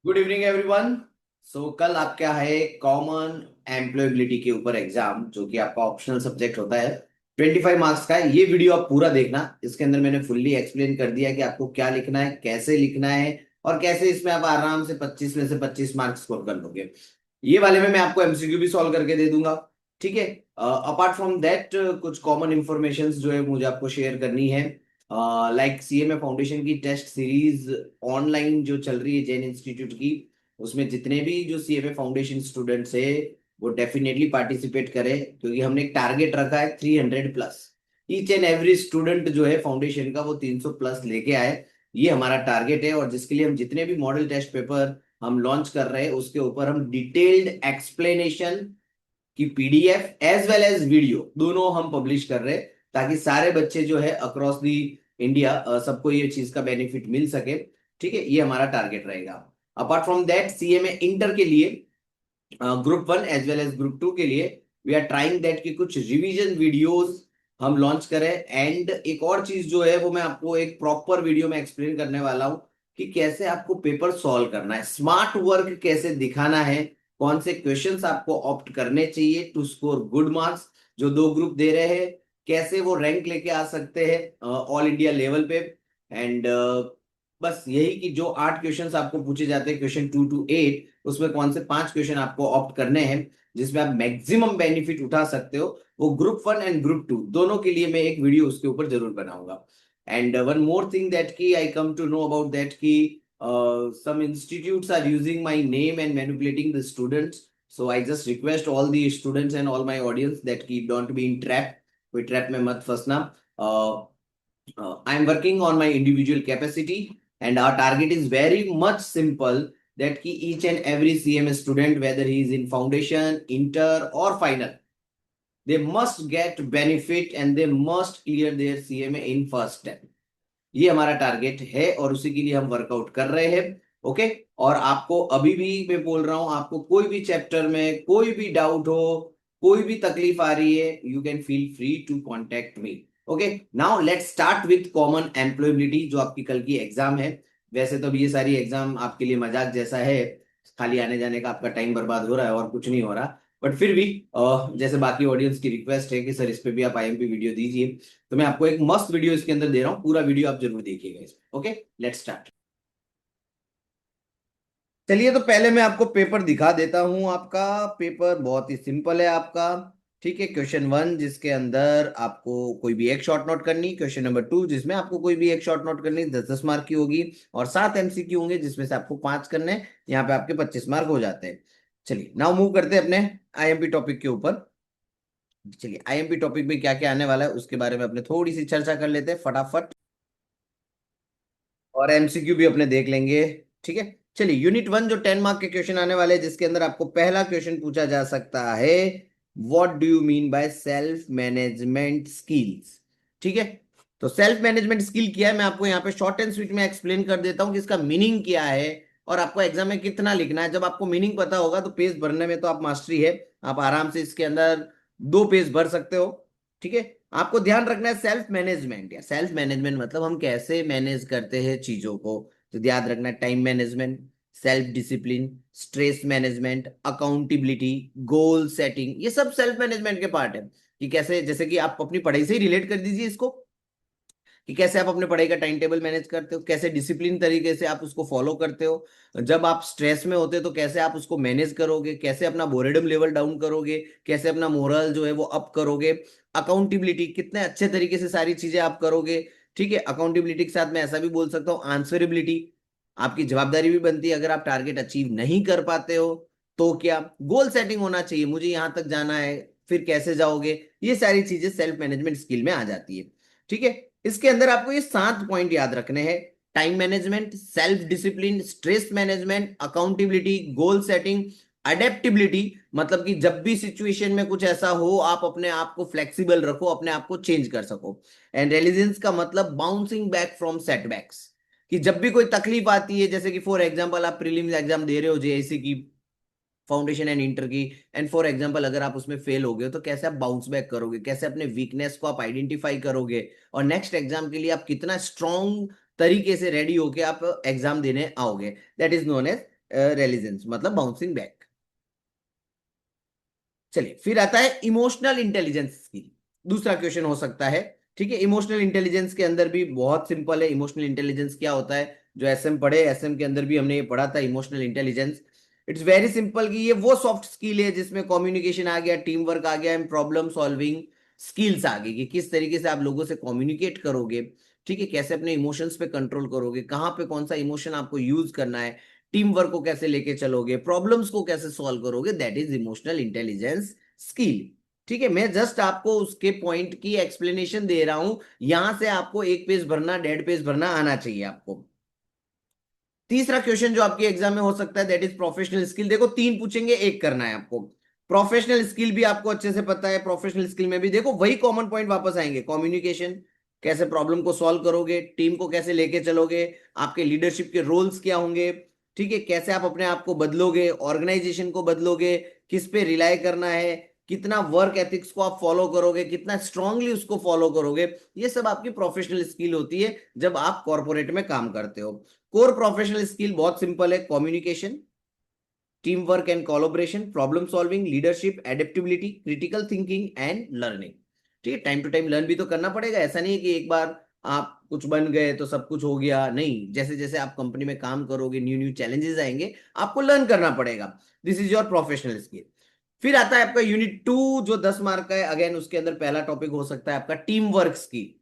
Good evening everyone. कल आपका है कॉमन एम्प्लॉयबिलिटी के ऊपर एग्जाम, जो कि आपका ऑप्शनल सब्जेक्ट होता है। 25 मार्क्स का है। ये वीडियो आप पूरा देखना। इसके अंदर मैंने फुल्ली एक्सप्लेन कर दिया कि आपको क्या लिखना है, कैसे लिखना है, और कैसे इसमें आप आराम से 25 में से 25 मार्क्स स्कोर कर लोगे। ये वाले में मैं आपको एमसीक्यू भी सॉल्व करके दे दूंगा। ठीक है। अपार्ट फ्रॉम दैट कुछ कॉमन इंफॉर्मेशन जो है मुझे आपको शेयर करनी है। लाइक सीएमए फाउंडेशन की टेस्ट सीरीज ऑनलाइन जो चल रही है जैन इंस्टीट्यूट की, उसमें जितने भी जो सीएमए फाउंडेशन स्टूडेंट्स है वो डेफिनेटली पार्टिसिपेट करें, क्योंकि हमने एक टारगेट रखा है 300 plus. Each and every student जो है फाउंडेशन का वो 300 प्लस लेके आए। ये हमारा टारगेट है, और जिसके लिए हम जितने भी मॉडल टेस्ट पेपर हम लॉन्च कर रहे हैं उसके ऊपर हम डिटेल्ड एक्सप्लेनेशन की PDF as well as video दोनों हम पब्लिश कर रहे हैं, ताकि सारे बच्चे जो है अक्रॉस दी इंडिया सबको ये चीज का बेनिफिट मिल सके। ठीक है, ये हमारा टारगेट रहेगा। Apart from that CMA inter के लिए group 1 as well as group 2 के लिए वी आर ट्राइंग दैट कि कुछ रिवीजन वीडियोस हम लॉन्च करें। एंड एक और चीज जो है वो मैं आपको एक प्रॉपर वीडियो में एक्सप्लेन करने वाला हूं कि कैसे आपको पेपर सॉल्व करना है, स्मार्ट वर्क कैसे दिखाना है, कौन से क्वेश्चंस आपको ऑप्ट करने चाहिए टू स्कोर गुड मार्क्स। जो दो ग्रुप दे रहे हैं कैसे वो रैंक लेके आ सकते हैं ऑल इंडिया लेवल पे। एंड बस यही कि जो 8 क्वेश्चंस आपको पूछे जाते हैं क्वेश्चन 2 to 8, उसमें कौन से 5 क्वेश्चन आपको ऑप्ट करने हैं जिसमें आप मैक्सिमम बेनिफिट उठा सकते हो, वो ग्रुप 1 एंड ग्रुप 2 दोनों के लिए मैं एक वीडियो उसके ऊपर जरूर बनाऊंगा। And one more thing that की I came to know about that की some institutes are using my name and manipulating the students. So I just request all the students and all my audience that ki don't be in trap, कोई trap में मत फंसना। I am working on my individual capacity, and our target is very much simple, that ki each and every CMA student, whether he is in foundation, inter or final, they must get benefit and they must clear their CMA in first step। ये हमारा target है और उसी के लिए हम workout कर रहे हैं। ओके। और आपको अभी भी मैं बोल रहा हूं, आपको कोई भी चैप्टर में कोई भी डाउट हो, कोई भी तकलीफ आ रही है, you can feel free to contact me. Okay. Now let's start with common employability, जो आपकी कल की एग्जाम है। वैसे तो अभी ये सारी एग्जाम आपके लिए मजाक जैसा है, खाली आने जाने का आपका टाइम बर्बाद हो रहा है और कुछ नहीं हो रहा। बट फिर भी जैसे बाकी ऑडियंस की रिक्वेस्ट है कि सर इस पे भी आप आईएमपी वीडियो दीजिए, तो मैं आपको एक मस्त वीडियो इसके अंदर दे रहा हूं। पूरा वीडियो आप जरूर देखिएगा इसमें। Okay, let's start. चलिए, तो पहले मैं आपको पेपर दिखा देता हूं। आपका पेपर बहुत ही सिंपल है आपका। ठीक है, क्वेश्चन 1 जिसके अंदर आपको कोई भी एक शॉर्ट नोट करनी, क्वेश्चन नंबर 2 जिसमें आपको कोई भी एक शॉर्ट नोट करनी, 10-10 मार्क की होगी, और 7 एमसीक्यू होंगे जिसमें से आपको 5 करने हैं। यहाँ पे आपके 25 मार्क हो जाते हैं। चलिए, नाउ मूव करते हैं अपने आईएमपी टॉपिक के ऊपर। चलिए, आईएमपी टॉपिक में क्या क्या आने वाला है उसके बारे में अपने थोड़ी सी चर्चा कर लेते हैं फटाफट, और एमसीक्यू भी अपने देख लेंगे। ठीक है। चलिए, यूनिट 1 जो 10 मार्क के क्वेश्चन आने वाले हैं, जिसके अंदर आपको पहला क्वेश्चन पूछा जा सकता है, what do you mean by self management skills. ठीक है। तो सेल्फ मैनेजमेंट स्किल क्या है, मैं आपको यहाँ पे शॉर्ट एंड स्वीट में एक्सप्लेन कर देता हूँ कि इसका मीनिंग क्या है और आपको एग्जाम में कितना लिखना है। जब आपको मीनिंग पता होगा तो पेज भरने में तो आप मास्टरी है, आप आराम से इसके अंदर 2 पेज भर सकते हो। ठीक है। आपको ध्यान रखना है सेल्फ मैनेजमेंट, या सेल्फ मैनेजमेंट मतलब हम कैसे मैनेज करते हैं चीजों को। तो याद रखना, time management, self discipline, stress management, accountability, goal setting, ये सब सेल्फ मैनेजमेंट के पार्ट है। कि कैसे, जैसे कि आप अपनी पढ़ाई से ही रिलेट कर दीजिए इसको, कि कैसे आप अपने पढ़ाई का टाइम टेबल मैनेज करते हो, कैसे डिसिप्लिन तरीके से आप उसको फॉलो करते हो। जब आप स्ट्रेस में होते हो तो कैसे आप उसको मैनेज करोगे, कैसे अपना बोरेडम लेवल डाउन करोगे, कैसे अपना मोरल जो है वो अप करोगे। अकाउंटेबिलिटी, कितने अच्छे तरीके से सारी चीजें आप करोगे। ठीक है। अकाउंटेबिलिटी के साथ मैं ऐसा भी बोल सकता हूँ, आंसरेबिलिटी, आपकी जवाबदारी भी बनती है अगर आप टारगेट अचीव नहीं कर पाते हो तो क्या। गोल सेटिंग होना चाहिए, मुझे यहां तक जाना है, फिर कैसे जाओगे। ये सारी चीजें सेल्फ मैनेजमेंट स्किल में आ जाती है। ठीक है। इसके अंदर आपको ये 7 पॉइंट याद रखने हैं, time management, self discipline, stress management, accountability, goal setting, adaptability, मतलब कि जब भी सिचुएशन में कुछ ऐसा हो आप अपने आप को फ्लेक्सिबल रखो, अपने आप को चेंज कर सको। एंड रेलिजेंस का मतलब बाउंसिंग बैक फ्रॉम सेटबैक्स, कि जब भी कोई तकलीफ आती है, जैसे कि फॉर एग्जांपल आप प्रीलिम्स एग्जाम दे रहे हो जेआईसी की, फाउंडेशन एंड इंटर की, एंड फॉर एग्जांपल अगर आप उसमें फेल हो गए तो कैसे आप बाउंस बैक करोगे, कैसे अपने वीकनेस को आप आइडेंटिफाई करोगे, और नेक्स्ट एग्जाम के लिए आप कितना स्ट्रॉन्ग तरीके से रेडी होके आप एग्जाम देने आओगे। दैट इज नोन एज रेलिजेंस मतलब बाउंसिंग बैक। चलिए फिर आता है इमोशनल इंटेलिजेंस स्किल। दूसरा क्वेश्चन हो सकता है, ठीक है। इमोशनल इंटेलिजेंस के अंदर भी बहुत सिंपल है। इमोशनल इंटेलिजेंस क्या होता है, जो एसएम पढ़े, एसएम के अंदर भी हमने ये पढ़ा था emotional intelligence. It's very simple कि ये वो सॉफ्ट स्किल है जिसमें कम्युनिकेशन आ गया, टीम वर्क आ गया एंड प्रॉब्लम सॉल्विंग स्किल्स आ गई, कि किस तरीके से आप लोगों से कम्युनिकेट करोगे, ठीक है, कैसे अपने इमोशंस पे कंट्रोल करोगे, कहाँ पे कौन सा इमोशन आपको यूज करना है, टीम वर्क को कैसे लेके चलोगे, प्रॉब्लम्स को कैसे सॉल्व करोगे, that is emotional intelligence skill. ठीक है, मैं जस्ट आपको उसके पॉइंट की एक्सप्लेनेशन दे रहा हूं, यहां से आपको एक पेज भरना, 1.5 पेज भरना आना चाहिए आपको। तीसरा क्वेश्चन जो आपके एग्जाम में हो सकता है दैट इज प्रोफेशनल स्किल। देखो 3 पूछेंगे, एक करना है आपको। प्रोफेशनल स्किल भी आपको अच्छे से पता है, प्रोफेशनल स्किल में भी देखो वही कॉमन पॉइंट वापस आएंगे, कम्युनिकेशन, कैसे प्रॉब्लम को सॉल्व करोगे, टीम को कैसे लेके चलोगे, आपके लीडरशिप के रोल्स क्या होंगे, ठीक है, कैसे आप अपने आप को बदलोगे, ऑर्गेनाइजेशन को बदलोगे, किस पे रिलाई करना है, कितना वर्क एथिक्स को आप फॉलो करोगे, कितना स्ट्रांगली उसको फॉलो करोगे, ये सब आपकी प्रोफेशनल स्किल होती है जब आप कॉर्पोरेट में काम करते हो। कोर प्रोफेशनल स्किल बहुत सिंपल है, communication, team work and collaboration, problem solving, leadership, adaptability, critical thinking and learning. ठीक है, टाइम टू टाइम लर्न भी तो करना पड़ेगा, ऐसा नहीं है कि एक बार आप कुछ बन गए तो सब कुछ हो गया, नहीं, जैसे जैसे आप कंपनी में काम करोगे न्यू न्यू चैलेंजेस आएंगे, आपको लर्न करना पड़ेगा। This is your professional skill. फिर आता है आपका यूनिट 2 जो 10 मार्क का है। अगेन उसके अंदर पहला टॉपिक हो सकता है आपका team work skill.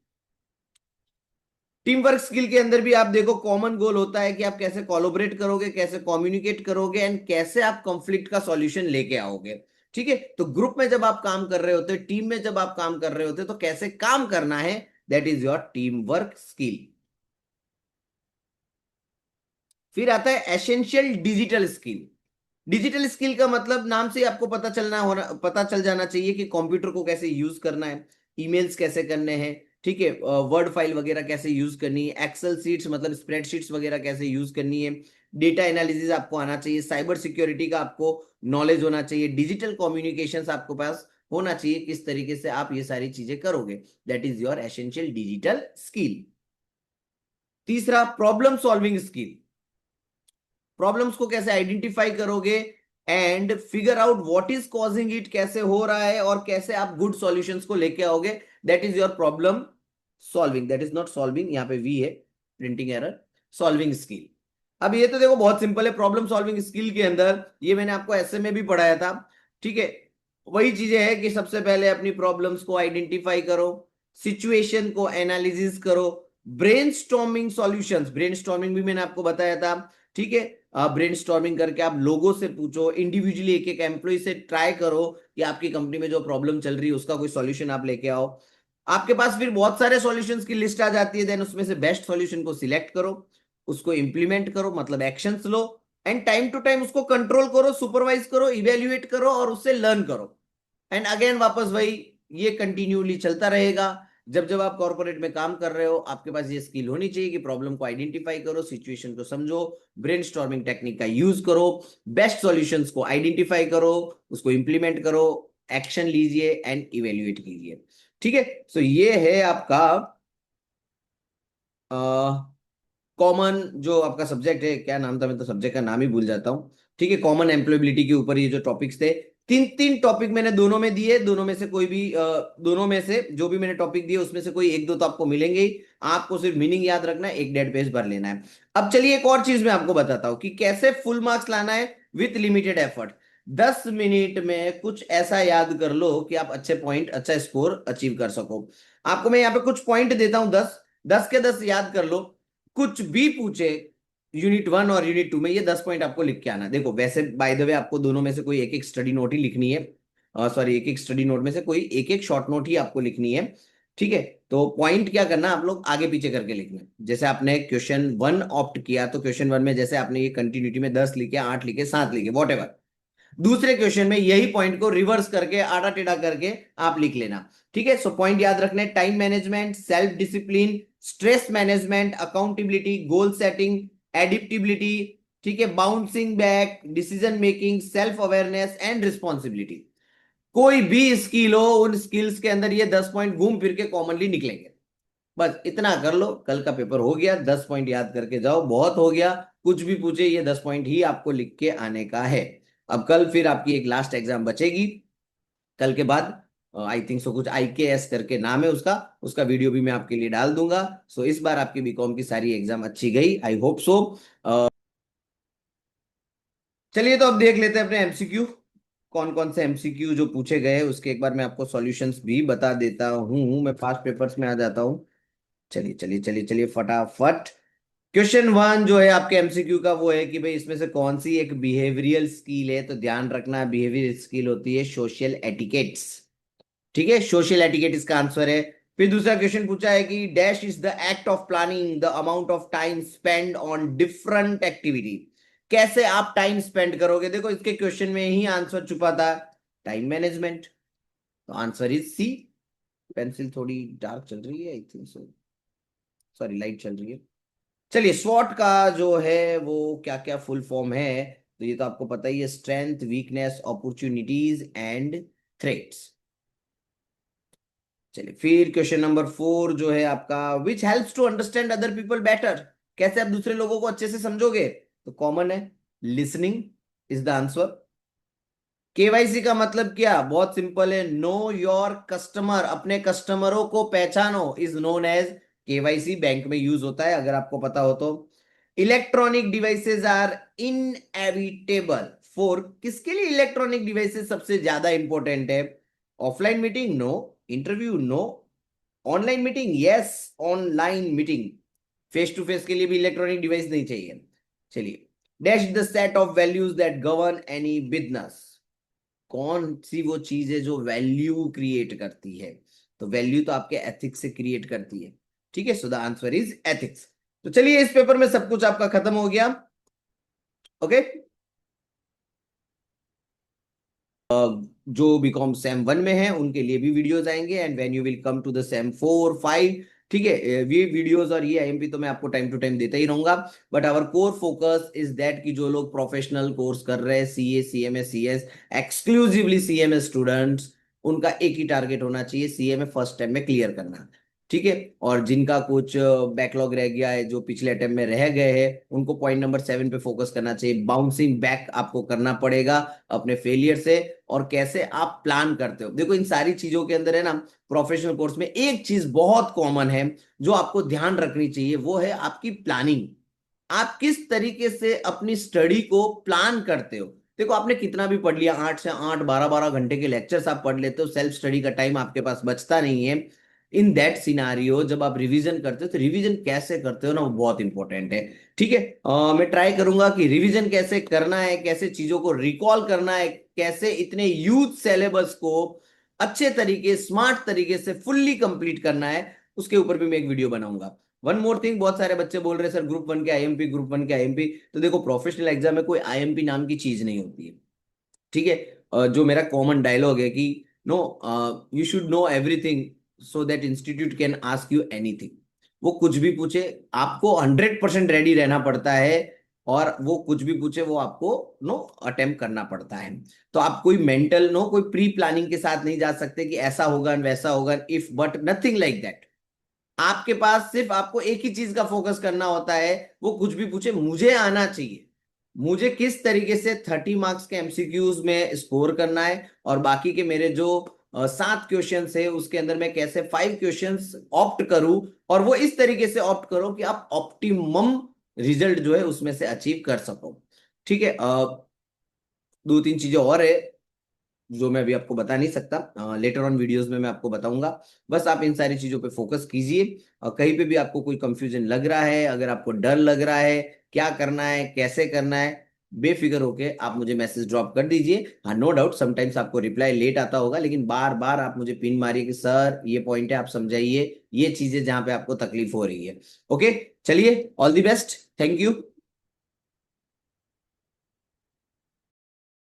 Team work skill के अंदर भी आप देखो कॉमन गोल होता है कि आप कैसे कोलैबोरेट करोगे, कैसे कम्युनिकेट करोगे एंड कैसे आप कंफ्लिक्ट का सॉल्यूशन लेके आओगे। ठीक है, तो ग्रुप में जब आप काम कर रहे होते, टीम में जब आप काम कर रहे होते, तो कैसे काम करना है, that is your team work skill. फिर आता है essential digital skill. Digital skill का मतलब नाम से ही आपको पता चल जाना चाहिए कि कंप्यूटर को कैसे यूज करना है, ईमेल्स कैसे करने हैं, ठीक है, वर्ड फाइल वगैरह कैसे यूज करनी है, एक्सेल सीट्स मतलब स्प्रेडशीट्स वगैरह कैसे यूज करनी है, डेटा एनालिसिस आपको आना चाहिए, साइबर सिक्योरिटी का आपको नॉलेज होना चाहिए, डिजिटल कम्युनिकेशंस आपको पास होना चाहिए, किस तरीके से आप ये सारी चीजें करोगे, that is your essential digital skill. तीसरा प्रॉब्लम सॉल्विंग स्किल। प्रॉब्लम्स को कैसे आइडेंटिफाई करोगे and figure out what is causing it, कैसे हो रहा है और कैसे आप गुड सॉल्यूशंस को लेके आओगे, that is your problem solving. That is not solving, यहाँ पे वी है, प्रिंटिंग एरर, सॉल्विंग स्किल। अब ये तो देखो बहुत सिंपल है, प्रॉब्लम सॉल्विंग स्किल के अंदर ये मैंने आपको ऐसे में भी पढ़ाया था, ठीक है। वही चीजें है कि सबसे पहले अपनी प्रॉब्लम्स को आइडेंटिफाई करो, सिचुएशन को एनालिसिस करो, ब्रेनस्टॉर्मिंग सॉल्यूशंस, ब्रेनस्टॉर्मिंग भी मैंने आपको बताया था, ठीक है। ब्रेनस्टॉर्मिंग करके आप लोगों से पूछो, इंडिविजुअली एक एक एम्प्लॉय से ट्राई करो कि आपकी कंपनी में जो प्रॉब्लम चल रही है उसका कोई सॉल्यूशन आप लेके आओ। आपके पास फिर बहुत सारे सॉल्यूशंस की लिस्ट आ जाती है, देन उसमें से बेस्ट सॉल्यूशन को सिलेक्ट करो, उसको इंप्लीमेंट करो, मतलब एक्शंस लो एंड टाइम टू टाइम उसको कंट्रोल करो, सुपरवाइज करो, इवेल्युएट करो और उससे लर्न करो एंड अगेन वापस वही, ये कंटिन्यूली चलता रहेगा। जब जब आप कॉर्पोरेट में काम कर रहे हो आपके पास ये स्किल होनी चाहिए कि प्रॉब्लम को आइडेंटिफाई करो, सिचुएशन को समझो, ब्रेनस्टॉर्मिंग टेक्निक का यूज करो, बेस्ट सॉल्यूशंस को आइडेंटिफाई करो, उसको इंप्लीमेंट करो, एक्शन लीजिए एंड इवेल्युएट कीजिए। ठीक है, सो ये है आपका कॉमन जो आपका सब्जेक्ट है, क्या नाम था, मैं तो सब्जेक्ट का नाम ही भूल जाता हूँ। ठीक है, कॉमन एम्प्लॉयबिलिटी के ऊपर ये जो टॉपिक्स थे, तीन तीन टॉपिक मैंने दोनों में दिए, दोनों में से कोई भी दोनों में से जो भी मैंने टॉपिक दिए उसमें से कोई एक दो तो आपको मिलेंगे ही, आपको सिर्फ मीनिंग याद रखना है, एक 1.5 पेज भर लेना है। अब चलिए एक और चीज मैं आपको बताता हूँ कि कैसे फुल मार्क्स लाना है विथ लिमिटेड एफर्ट। 10 मिनट में कुछ ऐसा याद कर लो कि आप अच्छे पॉइंट, अच्छा स्कोर अचीव कर सको। आपको मैं यहाँ पे कुछ पॉइंट देता हूं, 10, 10 के 10 याद कर लो। कुछ भी पूछे यूनिट 1 और यूनिट 2 में, ये 10 पॉइंट आपको लिख के आना। देखो वैसे बाय द वे आपको दोनों में से कोई एक एक स्टडी नोट ही लिखनी है, सॉरी एक एक स्टडी नोट में से कोई एक एक शॉर्ट नोट ही आपको लिखनी है। ठीक है, तो पॉइंट क्या करना, आप लोग आगे पीछे करके लिखना। जैसे आपने क्वेश्चन 1 ऑप्ट किया तो क्वेश्चन 1 में जैसे आपने ये कंटिन्यूटी में 10 लिखे, 8 लिखे, 7 लिखे, वॉट एवर, दूसरे क्वेश्चन में यही पॉइंट को रिवर्स करके आड़ा टेढ़ा करके आप लिख लेना। ठीक है, सो पॉइंट याद रखने, time management, self discipline, stress management, accountability, goal setting, adaptability, ठीक है, bouncing back, decision making, self awareness and responsibility. कोई भी स्किल हो, उन स्किल्स के अंदर ये 10 पॉइंट घूम फिर के कॉमनली निकलेंगे। बस इतना कर लो, कल का पेपर हो गया, 10 पॉइंट याद करके जाओ, बहुत हो गया। कुछ भी पूछे ये 10 पॉइंट ही आपको लिख के आने का है। अब कल फिर आपकी एक लास्ट एग्जाम बचेगी, कल के बाद आई थिंक सो कुछ IKS करके नाम है उसका, उसका वीडियो भी मैं आपके लिए डाल दूंगा। सो इस बार आपकी बीकॉम की सारी एग्जाम अच्छी गई, आई होप सो। चलिए तो अब देख लेते हैं अपने MCQ, कौन कौन से MCQ जो पूछे गए उसके एक बार मैं आपको सॉल्यूशंस भी बता देता हूं। मैं फास्ट पेपर्स में आ जाता हूं। चलिए चलिए चलिए चलिए फटाफट। क्वेश्चन वन जो है आपके MCQ का वो है कि भाई इसमें से कौन सी एक बिहेवियरल स्किल है, तो ध्यान रखना बिहेवियरल स्किल होती है सोशल एटिकेट्स। ठीक है, सोशल एटिकेट इसका आंसर है। फिर दूसरा क्वेश्चन पूछा है कि dash is the act of planning the amount of time spend on different activity. कैसे आप टाइम स्पेंड करोगे, देखो इसके क्वेश्चन में ही आंसर छुपा था, टाइम मैनेजमेंट। तो आंसर इज सी। पेंसिल थोड़ी डार्क चल रही है I think so, sorry light चल रही है। चलिए स्वॉट का जो है वो क्या क्या फुल फॉर्म है, तो ये तो आपको पता ही है, strength, weakness, opportunities and threats. चलिए फिर क्वेश्चन नंबर 4 जो है आपका, which helps to understand other people better. कैसे आप दूसरे लोगों को अच्छे से समझोगे, तो कॉमन है, listening is the answer. KYC का मतलब क्या, बहुत सिंपल है, नो योर कस्टमर, अपने कस्टमरों को पहचानो, is known as KYC। Bank में यूज होता है अगर आपको पता हो तो। Electronic devices are inevitable for, किसके लिए इलेक्ट्रॉनिक डिवाइसेस सबसे ज्यादा इंपॉर्टेंट है, offline meeting no, interview no, online meeting yes, online meeting, face to face के लिए भी इलेक्ट्रॉनिक डिवाइस नहीं चाहिए। चलिए, dash the set of values that govern any business. कौन सी वो चीज है जो वैल्यू क्रिएट करती है, तो वैल्यू तो आपके एथिक्स से क्रिएट करती है। ठीक है, so the answer is ethics. तो चलिए इस पेपर में सब कुछ आपका खत्म हो गया। ओके, जो बीकॉम सेम 1 में है उनके लिए भी वीडियोस आएंगे, and when you will come to the same 4 5, ठीक है, ये वीडियोस और ये IMP तो मैं आपको टाइम टू टाइम देता ही रहूंगा। But our core focus is that कि जो लोग प्रोफेशनल कोर्स कर रहे हैं, CA CMA CS, exclusively CMA students, उनका एक ही टारगेट होना चाहिए, CMA फर्स्ट टाइम में क्लियर करना। ठीक है, और जिनका कुछ बैकलॉग रह गया है, जो पिछले अटेम्प्ट में रह गए हैं, उनको पॉइंट नंबर 7 पे फोकस करना चाहिए। बाउंसिंग बैक आपको करना पड़ेगा अपने फेलियर से, और कैसे आप प्लान करते हो। देखो इन सारी चीजों के अंदर है ना, प्रोफेशनल कोर्स में एक चीज बहुत कॉमन है जो आपको ध्यान रखनी चाहिए, वो है आपकी प्लानिंग। आप किस तरीके से अपनी स्टडी को प्लान करते हो। देखो आपने कितना भी पढ़ लिया, 8 से 8 12 12 घंटे के लेक्चर्स आप पढ़ लेते हो, सेल्फ स्टडी का टाइम आपके पास बचता नहीं है। इन दैट सिनारियो जब आप रिवीजन करते हो, तो रिवीजन कैसे करते हो ना, वो बहुत इंपॉर्टेंट है। ठीक है, मैं ट्राई करूंगा कि रिवीजन कैसे करना है, कैसे चीजों को रिकॉल करना है, कैसे इतने यूथ सिलेबस को अच्छे तरीके, स्मार्ट तरीके से फुल्ली कंप्लीट करना है, उसके ऊपर भी मैं एक वीडियो बनाऊंगा। वन मोर थिंग, बहुत सारे बच्चे बोल रहे हैं सर ग्रुप 1 के IMP, ग्रुप 1 के IMP, तो देखो प्रोफेशनल एग्जाम में कोई IMP नाम की चीज नहीं होती है। ठीक है, जो मेरा कॉमन डायलॉग है कि no, you should know everything so that institute can ask you anything. वो कुछ भी पूछे, आपको 100% रेडी रहना पड़ता है, और वो कुछ भी पूछे वो आपको नो अटेम्प्ट करना पड़ता है। तो आप कोई मेंटल नो, कोई प्री प्लानिंग के साथ नहीं जा सकते कि ऐसा होगा वैसा होगा, if but nothing like that. आपके पास सिर्फ आपको एक ही चीज का फोकस करना होता है, वो कुछ भी पूछे मुझे आना चाहिए, मुझे किस तरीके से 30 मार्क्स के MCQs में स्कोर करना है, और बाकी के मेरे जो 7 क्वेश्चंस है उसके अंदर मैं कैसे 5 क्वेश्चंस ऑप्ट करूं, और वो इस तरीके से ऑप्ट करो कि आप ऑप्टिमम रिजल्ट जो है उसमें से अचीव कर सको। ठीक है, 2 3 चीजें और है जो मैं अभी आपको बता नहीं सकता, लेटर ऑन वीडियोस में मैं आपको बताऊंगा। बस आप इन सारी चीजों पे फोकस कीजिए, और कहीं पे भी आपको कोई कंफ्यूजन लग रहा है, अगर आपको डर लग रहा है, क्या करना है कैसे करना है, बेफिक्र होके आप मुझे मैसेज ड्रॉप कर दीजिए। हाँ नो डाउट समटाइम्स आपको रिप्लाई लेट आता होगा, लेकिन बार बार आप मुझे पिन मारिए कि सर ये पॉइंट है, आप समझाइए ये चीजें जहां पे आपको तकलीफ हो रही है। ओके, चलिए all the best, thank you.